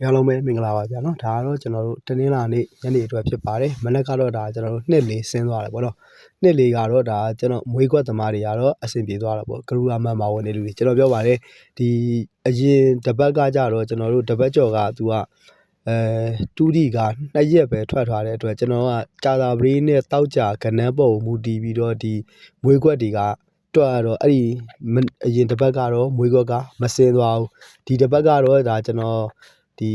အားလုံးပဲမင်္ဂလာပါဗျာနော်ဒါကတော့ကျွန်တော်တို့တနင်္လာနေ့ညနေအတွက်ဖြစ်ပါတယ်မနက်ကတော့ဒါကျွန်တော်တို့နှစ်လေးဆင်းသွားတယ်ပေါ့နော်နှစ်လေးကတော့ဒါကျွန်တော်မွေးခွက်သမားတွေကတော့အဆင်ပြေသွားတာပေါ့ကရူရာမန်မာဝင်နေလူတွေကျွန်တော်ပြောပါတယ်ဒီအရင်တပတ်ကကြတော့ကျွန်တော်တို့တပတ်ကျော်ကသူကတူဒီက2ရက်ပဲထွက်ထားတဲ့အတွက်ကျွန်တော်ကကြာသာပရေးနဲ့တောက်ကြကနန်းပေါ်မူတည်ပြီးတော့ဒီမွေးခွက်တွေကတွက်တော့အဲ့ဒီအရင်တပတ်ကတော့မွေးခွက်ကမစင်းသွားဘူးဒီတပတ်ကတော့ဒါကျွန်တော်ဒီ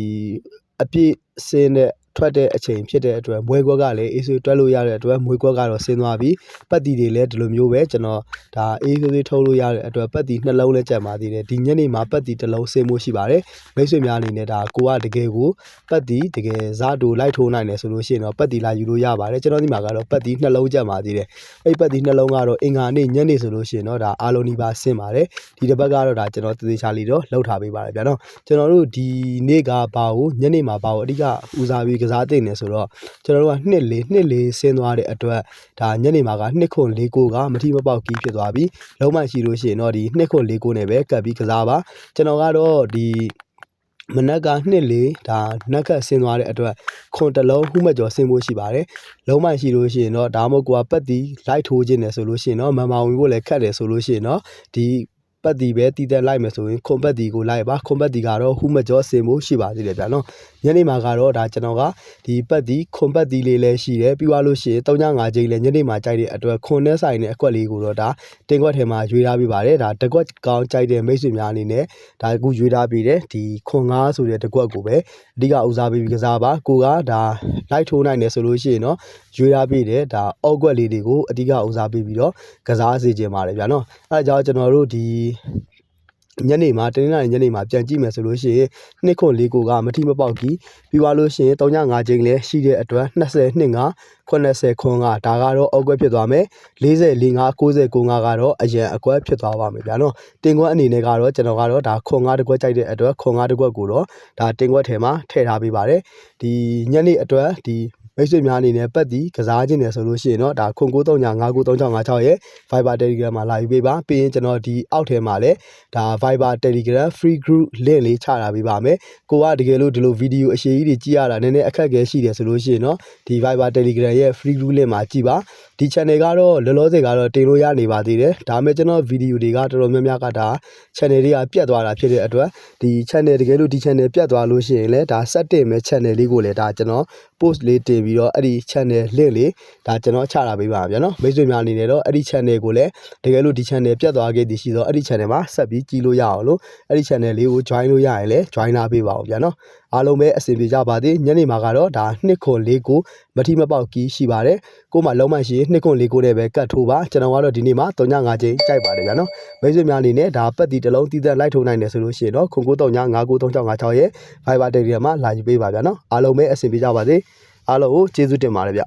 အပြည့်စင်းတဲ့ထွက်တဲ့အချိန်ဖြစ်တဲ့အတွက်မွေးခွက်ကလည်းအေးဆွေးတွက်လို့ရတဲ့အတွက်မွေးခွက်ကတော့ဆင်းသွားပြီပတ်တီတွေလည်းဒီလိုမျိုးပဲကျွန်တော်ဒါအေးဆွေးထုတ်လို့ရတဲ့အတွက်ပတ်တီနှလုံးလည်းကျန်ပါသေးတယ်ဒီညနေမှာပတ်တီတစ်လုံးဆင်းမှုရှိပါတယ်မိတ်ဆွေများအနေနဲ့ဒါကိုကတကယ်ကိုပတ်တီတကယ်ဇာတူလိုက်ထိုးနိုင်တယ်ဆိုလို့ရှိရင်တော့ပတ်တီလာယူလို့ရပါတယ်ကျွန်တော်ဒီမှာကတော့ပတ်တီနှလုံးကျန်ပါသေးတယ်အဲ့ပတ်တီနှလုံးကတော့အင်္ဂါနေ့ညနေဆိုလို့ရှိရင်တော့ဒါအားလုံးဒီပါဆင်းပါတယ်ဒီတစ်ပတ်ကတော့ဒါကျွန်တော်သေချာလီတော့လှုပ်ထားပေးပါတယ်ဗျာနော်ကျွန်တော်တို့ဒီနေ့ကဘာကိုညနေမှာဘာကိုအဓိကဦးစားပြီးကစားသိနေဆိုတော့ကျွန်တော်တို့ကနှစ်လေးဆင်းသွားတဲ့အတွက်ဒါညနေမှာက2ခွန်4ကိုကမထီမပေါက်ကြီးဖြစ်သွားပြီလုံးမှရှိလို့ရှိရင်တော့ဒီ2ခွန်4ကိုနဲ့ပဲကပ်ပြီးကစားပါကျွန်တော်ကတော့ဒီမနက်ကနှစ်လေးဒါနက်ကဆင်းသွားတဲ့အတွက်ခွန်တလုံးခုမှကျော်ဆင်းဖို့ရှိပါတယ်လုံးမှရှိလို့ရှိရင်တော့ဒါမှမဟုတ်ကိုကပတ်တီလိုက်ထိုးခြင်းတယ်ဆိုလို့ရှိရင်တော့မန်မာဝင်ဖို့လည်းခက်တယ်ဆိုလို့ရှိရင်တော့ဒီပတ်တီပဲတီးတက်လိုက်မယ်ဆိုရင်ခွန်ပတ်တီကိုလိုက်ပါခွန်ပတ်တီကတော့ဟူမကျော်ဆင်ဖို့ရှိပါသေးတယ်ဗျာနော်ညနေမှာကတော့ဒါကျွန်တော်ကဒီပတ်တီခွန်ပတ်တီလေးလည်းရှိတယ်ပြီးသွားလို့ရှိရင်3.5ချိန်လည်းညနေမှာကြိုက်တဲ့အတွက်ခွန်နဲ့ဆိုင်တဲ့အကွက်လေးကိုတော့ဒါတင်ခွက်ထဲမှာရွေးထားပေးပါတယ်ဒါတကွက်ကောင်းကြိုက်တဲ့မိတ်ဆွေများအနေနဲ့ဒါအခုရွေးထားပေးတယ်ဒီခွန်9ဆိုတဲ့တကွက်ကိုပဲအဓိကဦးစားပေးပြီးကစားပါကိုကဒါလိုက်ထိုးနိုင်တယ်ဆိုလို့ရှိရင်တော့ရွေးထားပေးတယ်ဒါအောက်ကွက်လေးတွေကိုအဓိကဦးစားပေးပြီးတော့ကစားစေချင်ပါတယ်ဗျာနော်အဲဒါကြောင့်ကျွန်တော်တို့ဒီညနေမှာတင်းလာညနေမှာပြန်ကြည့်မယ်ဆိုလို့ရှိရင်2ခွန်4ကိုကမထီမပေါက်ကြီးပြီးသွားလို့ရှိရင်3.5ချိန်လည်းရှိတဲ့အတွက်20နှစ်က80ခွန်ကဒါကတော့အောက်ကွက်ဖြစ်သွားမယ်40 45 90 95ကတော့အရန်အကွက်ဖြစ်သွားပါမယ်ဗျာနော်တင်ခွက်အနေနဲ့ကတော့ကျွန်တော်ကတော့ဒါခွန်9တကွက်ကြိုက်တဲ့အတွက်ခွန်9တကွက်ကိုတော့ဒါတင်ခွက်ထဲမှာထည့်ထားပေးပါတယ်ဒီညနေအတွက်ဒီမိတ်ဆွေများအနေနဲ့ပတ်တီကစားခြင်းတယ်ဆိုလို့ရှိရင်တော့ဒါခွန်9399356ရဲ့ Viber Telegram မှာလာယူပေးပါပြီးရင်ကျွန်တော်ဒီအောက်ထဲမှာလည်းဒါ Viber Telegram Free Group link လေးချထားပေးပါမယ်ကိုကတကယ်လို့ဒီလိုဗီဒီယိုအရှိကြီးတွေကြည့်ရတာနည်းနည်းအခက်အခဲရှိတယ်ဆိုလို့ရှိရင်တော့ဒီ Viber Telegram ရဲ့ Free Group link မှာကြည့်ပါဒီ channel ကတော့လောလောဆယ်ကတော့တင်လို့ရနေပါသေးတယ်ဒါပေမဲ့ကျွန်တော်ဗီဒီယိုတွေကတော်တော်များများကဒါ channel တွေကပြတ်သွားတာဖြစ်တဲ့အတွက်ဒီ channel တကယ်လို့ဒီ channel ပြတ်သွားလို့ရှိရင်လည်းဒါဆက်တင်မဲ့ channel လေးကိုလည်းဒါကျွန်တော် post လေးတင်ပြီးတော့အဲ့ဒီ channel link လေးဒါကျွန်တော်ချတာပေးပါဗျာနော်မိတ်ဆွေများအနေနဲ့တော့အဲ့ဒီ channel ကိုလည်းတကယ်လို့ဒီ channel ပြတ်သွားခဲ့သည်ရှိတော့အဲ့ဒီ channel မှာဆက်ပြီးကြည့်လို့ရအောင်လို့အဲ့ဒီ channel လေးကို join လို့ရရင်လည်း join လာပေးပါဦးဗျာနော်အားလုံးပဲအဆင်ပြေကြပါသေးညနေမှာကတော့ဒါ2ခွန်4ကိုမထီမပေါက်ကြီးရှိပါတယ်ကိုမှလုံးမှရှိရင်2ခွန်4ကိုနဲ့ပဲကတ်ထိုးပါကျွန်တော်ကတော့ဒီနေ့မှာ3.5ချိန်ကြိုက်ပါတယ်ဗျာနော်မိတ်ဆွေများအနေနဲ့ဒါပတ်တီတစ်လုံးတီးသက်လိုက်ထိုးနိုင်တယ်ဆိုလို့ရှိရင်တော့ခွန်9399356ရဲ့ Viber Telegram မှာလာယူပေးပါဗျာနော်အားလုံးပဲအဆင်ပြေကြပါသေးအားလုံးကိုကျေးဇူးတင်ပါတယ်ဗျ